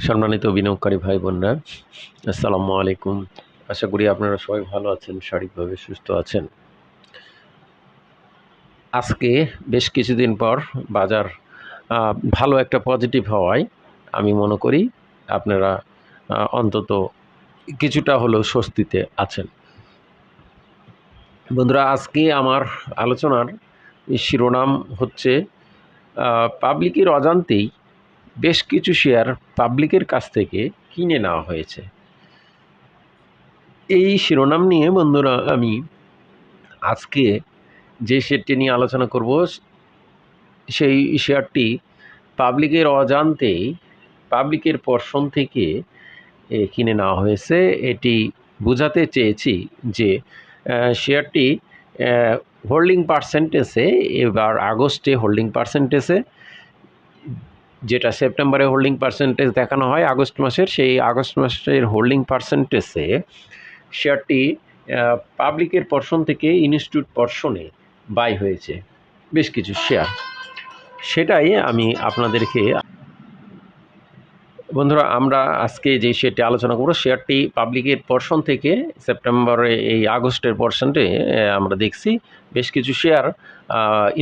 সম্মানিত বিনিয়োগকারী ভাই বোনরা, আসসালামু আলাইকুম। আশা করি আপনারা সবাই ভালো আছেন, শারীরিকভাবে সুস্থ আছেন। আজকে বেশ কিছুদিন পর বাজার ভালো একটা পজিটিভ হওয়ায় আমি মনে করি আপনারা অন্তত কিছুটা হলেও স্বস্তিতে আছেন। বন্ধুরা, আজকে আমার আলোচনার শিরোনাম হচ্ছে পাবলিকের অজান্তেই বেশ কিছু শেয়ার পাবলিকের কাছ থেকে কিনে নেওয়া হয়েছে। এই শিরোনাম নিয়ে বন্ধুরা আমি আজকে যে শেয়ারটি নিয়ে আলোচনা করব, সেই শেয়ারটি পাবলিকের অজান্তেই পাবলিকের পর্সন থেকে কিনে নেওয়া হয়েছে। এটি বোঝাতে চেয়েছি যে শেয়ারটি হোল্ডিং পার্সেন্টেজে এবার আগস্টে হোল্ডিং পার্সেন্টেজে, যেটা সেপ্টেম্বরে হোল্ডিং পার্সেন্টেজ দেখানো হয় আগস্ট মাসের, সেই আগস্ট মাসের হোল্ডিং পার্সেন্টেজে শেয়ারটি পাবলিকের পর্সন থেকে ইনস্টিটিউট পর্সনে বাই হয়েছে বেশ কিছু শেয়ার। সেটাই আমি আপনাদেরকে বন্ধুরা আমরা আজকে যে শেয়ারটি আলোচনা করব, শেয়ারটি পাবলিকের পর্সন থেকে সেপ্টেম্বরে এই আগস্টের পর্সনটে আমরা দেখছি বেশ কিছু শেয়ার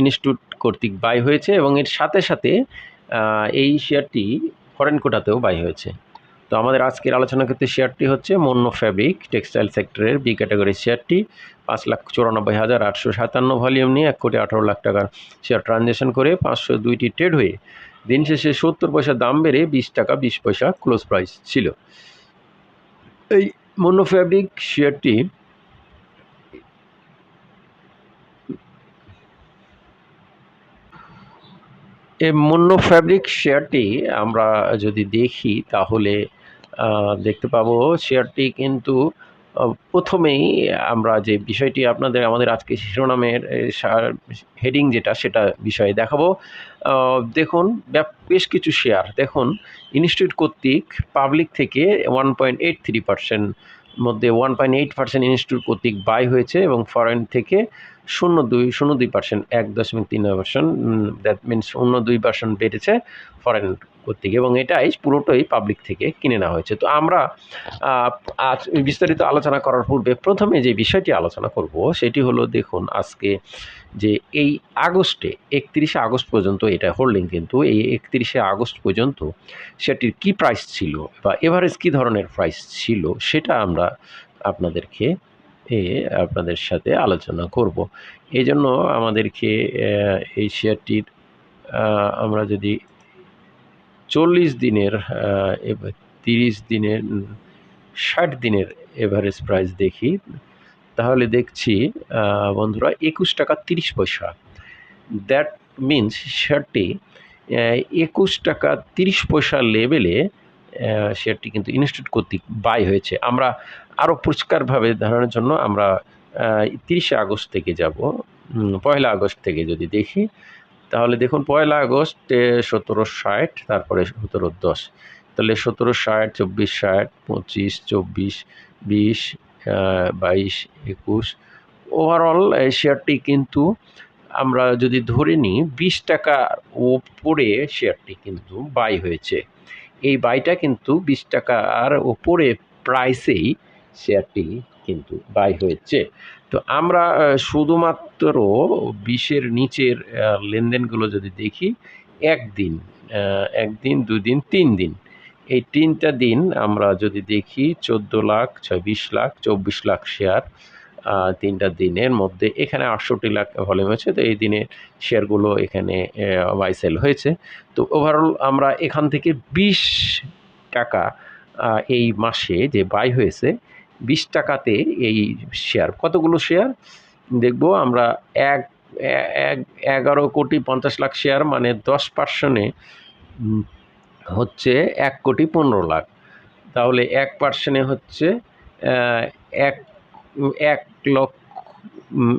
ইনস্টিটিউট কর্তৃক বাই হয়েছে এবং এর সাথে সাথে এই শেয়ারটি ফরেন কোটাতেও বাই হয়েছে। তো আমাদের আজকের আলোচনা করতে শেয়ারটি হচ্ছে মন্য ফ্যাব্রিক টেক্সটাইল সেক্টরের বি ক্যাটাগরির শেয়ারটি 5,94,857 ভলিউম নিয়ে 1,18,00,000 টাকার শেয়ার ট্রানজ্যাকশন করে 502টি ট্রেড হয়ে দিন শেষে 70 পয়সা দাম বেড়ে 20 টাকা 20 পয়সা ক্লোজ প্রাইস ছিল। এই মন্য ফ্যাব্রিক শেয়ারটি আমরা যদি দেখি তাহলে দেখতে পাবো শেয়ারটি কিন্তু প্রথমেই আমরা যে বিষয়টি আমাদের আজকে শিরোনামের হেডিং সেটা বিষয়ে দেখাবো। দেখুন বেশ কিছু শেয়ার দেখুন ইনস্টিটিউট কর্তৃক পাবলিক থেকে 1.83% মধ্যে 1.8% ইনস্টিটিউট কর্তৃক বাই হয়েছে এবং ফরেন থেকে 0.02% 1.39%, দ্যাট মিনস 0.2% বেড়েছে ফরেন কর্তৃক এবং এটাই পুরোটাই পাবলিক থেকে কিনে নেওয়া হয়েছে। তো আমরা আজ বিস্তারিত আলোচনা করার পূর্বে প্রথমে যে বিষয়টি আলোচনা করব সেটি হলো, দেখুন আজকে যে এই আগস্টে 31শে আগস্ট পর্যন্ত এটা হোল্ডিং, কিন্তু এই 31শে আগস্ট পর্যন্ত সেটির কি প্রাইস ছিল বা এভারেজ কী ধরনের প্রাইস ছিল সেটা আমরা আপনাদের সাথে আলোচনা করব। এই জন্য আমাদেরকে এই শেয়ারটির আমরা যদি 40 দিনের 30 দিনের 60 দিনের এভারেজ প্রাইস দেখি তাহলে দেখছি বন্ধুরা 21 টাকা 30 পয়সা। দ্যাট মিনস শেয়ারটি 21 টাকা 30 পয়সা লেভেলে শেয়ারটি কিন্তু ইনস্টিটিউট কর্তৃক বাই হয়েছে। আমরা আরও পরিষ্কারভাবে ধারণার জন্য আমরা 30শে আগস্ট থেকে যাব। 1 আগস্ট থেকে যদি দেখি তাহলে দেখুন 1 আগস্টে 1760, তারপরে 1710, তাহলে 1760, 2460, 25, 24, 20, 22, 21 ওভারঅল শেয়ারটি কিন্তু আমরা যদি ধরে নিই 20 টাকার ওপরে শেয়ারটি কিন্তু বাই হয়েছে। এই বাইটা কিন্তু 20 টাকার ওপরে প্রাইসেই শেয়ারটি কিন্তু বাই হয়েছে। তো আমরা শুধুমাত্র 20-এর নিচের লেনদেনগুলো যদি দেখি, একদিন 2 দিন 3 দিন, এই 3টা দিন আমরা যদি দেখি 14 লাখ 20 লাখ 24 লাখ শেয়ার 3টা দিনের মধ্যে এখানে 68 লাখ ভলিউম হয়েছে। তো এই দিনে শেয়ারগুলো এখানে বাই সেল হয়েছে। তো ওভারঅল আমরা এখান থেকে 20 টাকা এই মাসে যে বাই হয়েছে 20 টাকাতে এই শেয়ার কতগুলো শেয়ার দেখব আমরা 11,50,00,000 শেয়ার, মানে 10% হচ্ছে 1,15,00,000। তাহলে 1% হচ্ছে 1 লক্ষ,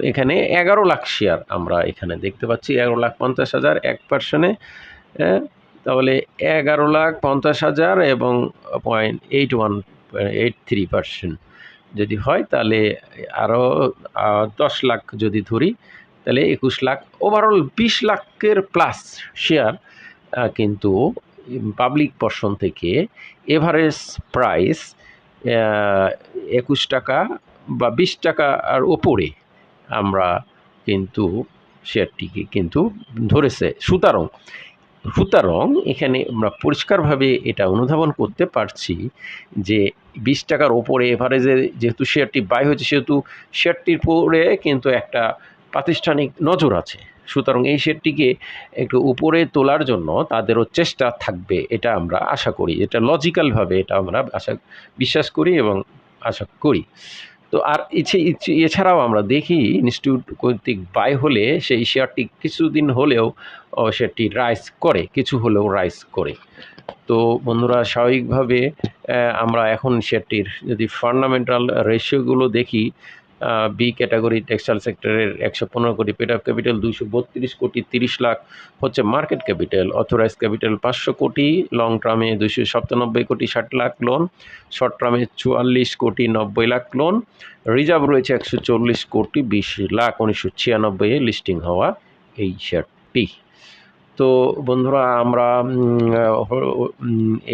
এখানে 11 লাখ শেয়ার আমরা এখানে দেখতে পাচ্ছি। 11,50,000 1%, তাহলে 11,50,000 এবং 0.8183% যদি হয় তাহলে আরও 10 লাখ যদি ধরি তাহলে 21 লাখ, ওভারঅল 20 লাখের প্লাস শেয়ার কিন্তু পাবলিক পোর্শন থেকে এভারেজ প্রাইস 21 টাকা বা 20 টাকার ওপরে আমরা কিন্তু শেয়ারটিকে কিন্তু ধরেছে। সুতরাং এখানে আমরা পরিষ্কারভাবে এটা অনুধাবন করতে পারছি যে 20 টাকার ওপরে এভারেজে যেহেতু শেয়ারটি বাই হয়েছে, সেহেতু শেয়ারটির পরে কিন্তু একটা প্রাতিষ্ঠানিক নজর আছে। সুতরাং এই শেয়ারটিকে একটু উপরে তোলার জন্য তাদেরও চেষ্টা থাকবে, এটা আমরা আশা করি। এটা লজিক্যালভাবে এটা আমরা বিশ্বাস করি এবং আশা করি। তো আর এছাড়াও আমরা দেখি ইনস্টিটিউট কর্তৃক বাই হলে সেই শেয়ারটি কিছুদিন হলেও শেয়ারটি রাইজ করে, কিছু হলেও রাইজ করে। তো বন্ধুরা, স্বাভাবিকভাবে আমরা এখন শেয়ারটির যদি ফান্ডামেন্টাল রেশিওগুলো দেখি, বি ক্যাটাগরি টেক্সটাইল সেক্টরের 115 কোটি, পেড অফ ক্যাপিটাল 232 কোটি 30 লাখ হচ্ছে মার্কেট ক্যাপিটাল, অথরাইজ ক্যাপিটাল 500 কোটি, লং টার্মে 297 কোটি 60 লাখ লোন, শর্ট টার্মে 44 কোটি 90 লাখ লোন, রিজার্ভ রয়েছে 140 কোটি 20 লাখ 1996 লিস্টিং হওয়া এই শেয়ারটি। তো বন্ধুরা, আমরা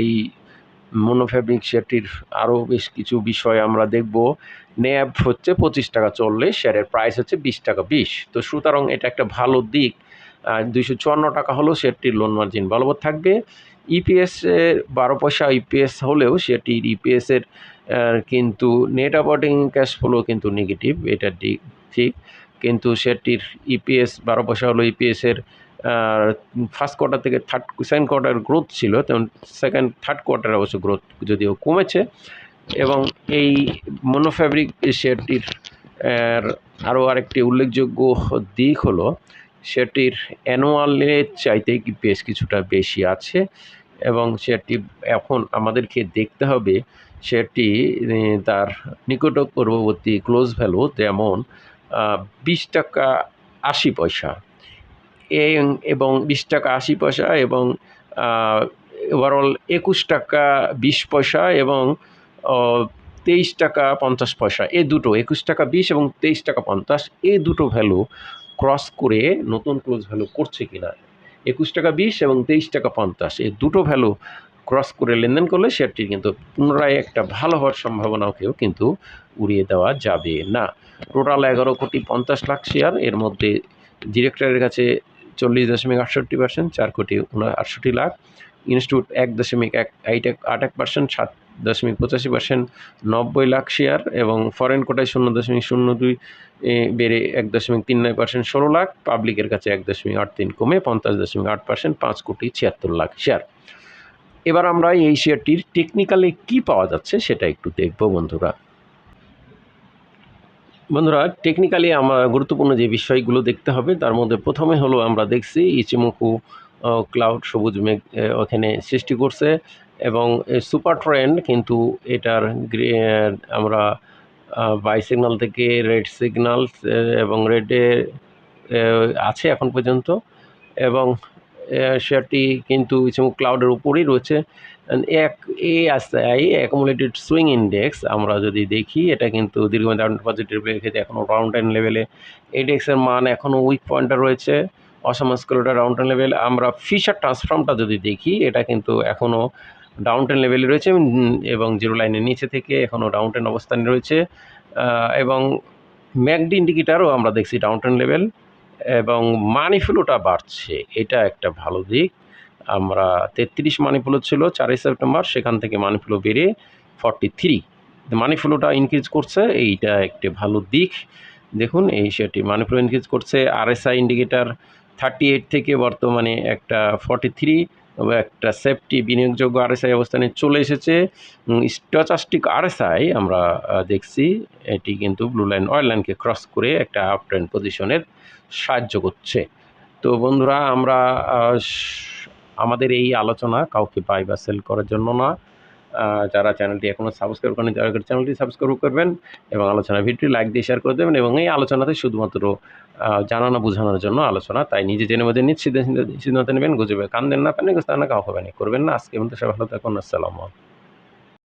এই মনোফ্যাব্রিক শেয়ারটির আরও বেশ কিছু বিষয় আমরা দেখব। ন্যাব হচ্ছে 25 টাকা 40, শেয়ারের প্রাইস হচ্ছে 20 টাকা 20। তো সুতরাং এটা একটা ভালো দিক। 254 টাকা হলেও শেয়ারটির লোন মার্জিন বলবৎ থাকবে। ইপিএস 12 পয়সা ইপিএস হলেও শেয়ারটির ইপিএসের কিন্তু নেট অপারেটিং ক্যাশ ফ্লো কিন্তু নেগেটিভ, এটা ঠিক। কিন্তু শেয়ারটির ইপিএস 12 পয়সা হলো ইপিএসের ফার্স্ট কোয়ার্টার থেকে সেকেন্ড কোয়ার্টার গ্রোথ ছিল, তেমন থার্ড কোয়ার্টারে অবশ্য গ্রোথ যদিও কমেছে। এবং এই মনোফ্যাব্রিক শেয়ারটির আরও আরেকটি উল্লেখযোগ্য দিক হলো শেয়ারটির অ্যানুয়ালের চাইতে বেশ কিছুটা বেশি আছে, এবং শেয়ারটি এখন আমাদেরকে দেখতে হবে শেয়ারটি তার নিকটপূর্ববর্তী ক্লোজ ভ্যালু, যেমন 20 টাকা 80 পয়সা এবং 20 টাকা 80 পয়সা এবং ওভারঅল 21 টাকা 20 পয়সা এবং 23 টাকা 50 পয়সা, এই দুটো 21 টাকা 20 এবং 23 টাকা 50, এই দুটো ভ্যালু ক্রস করে নতুন ক্লোজ ভ্যালু করছে কিনা, 21 টাকা 20 এবং 23 টাকা 50, এই দুটো ভ্যালু ক্রস করে লেনদেন করলে শেয়ারটি কিন্তু পুনরায় একটা ভালো হওয়ার সম্ভাবনাকেও কিন্তু উড়িয়ে দেওয়া যাবে না। টোটাল 11 কোটি 50 লাখ শেয়ার, এর মধ্যে ডিরেক্টরের কাছে 40.68%, 4 কোটি 68 লাখ, ইনস্টিটিউট 1.81%, 7.85%, 90 লাখ শেয়ার, এবং ফরেন কোটায় 0.02 বেড়ে 1.39%, 16 লাখ, পাবলিকের কাছে 1.83 কমে 50.8%, 5 কোটি 76 লাখ শেয়ার। এবার আমরা এই শেয়ারটির টেকনিক্যালি কি পাওয়া যাচ্ছে সেটা একটু দেখব বন্ধুরা। টেকনিক্যালি আমরা গুরুত্বপূর্ণ যে বিষয়গুলো দেখতে হবে, তার মধ্যে প্রথমে হলো আমরা দেখছি ইচিমোকু ক্লাউড সবুজ মেঘ ওখানে সৃষ্টি করছে, এবং সুপার ট্রেন্ড কিন্তু এটার আমরা বাই সিগন্যাল থেকে রেড সিগন্যাল এবং রেডে আছে এখন পর্যন্ত, এবং শেয়ারটি কিন্তু ইচিমোকু ক্লাউডের উপরেই রয়েছে। এএসআই অ্যাকুমুলেটেড সুইং ইন্ডেক্স আমরা যদি দেখি, এটা কিন্তু দীর্ঘমেয়াদী পজিটিভ রেখেছে, এখনও রাউন্ড টেন লেভেলে ইন্ডেক্সের মান এখনও উইক পয়েন্টে রয়েছে, অসমাস্কুলটা রাউন্ড টেন লেভেল। আমরা ফিশার ট্রান্সফর্মটা যদি দেখি, এটা কিন্তু এখনও ডাউন টেন লেভেলে রয়েছে এবং জিরো লাইনের নিচে থেকে এখনও ডাউন টেন অবস্থানে রয়েছে, এবং ম্যাকডি ইন্ডিকেটারও আমরা দেখছি ডাউন টেন লেভেল, এবং মানি ফ্লোটা বাড়ছে, এটা একটা ভালো দিক। আমরা 33 মানি ফ্লো ছিল 4 সেপ্টেম্বর, সেখান থেকে মানি ফ্লো বেড়ে 43 মানি ফ্লোটা ইনক্রিজ করছে, এইটা একটি ভালো দিক। দেখুন এই শেয়ারটি মানি ফ্লো ইনক্রিজ করছে। আরএসআই ইন্ডিকেটার 38 থেকে বর্তমানে একটা 43, একটা সেফটি বিনিয়োগযোগ্য আরএসআই অবস্থানে চলে এসেছে। স্ট্যাটিস্টিক আরএসআই আমরা দেখছি, এটি কিন্তু ব্লু লাইন অয়েল লাইনকে ক্রস করে একটা আপ ট্রেন্ড পজিশনের সাহায্য করছে। তো বন্ধুরা, আমরা আমাদের এই আলোচনা কাউকে বাই বা সেল করার জন্য না। যারা চ্যানেলটি এখনও সাবস্ক্রাইব করেন, দয়া করে চ্যানেলটি সাবস্ক্রাইব করবেন এবং আলোচনা ভিডিওটি লাইক দিয়ে শেয়ার করে দেবেন। এবং এই আলোচনাতে শুধুমাত্র জানানো বোঝানোর জন্য আলোচনা, তাই নিজে জেনে বোঝে সিদ্ধান্ত নেবেন, গুজবে কান দেন না, প্যানিক করবেন না। আজকে মধ্যে সবাই ভালো থাকুন। আসসালামু আলাইকুম।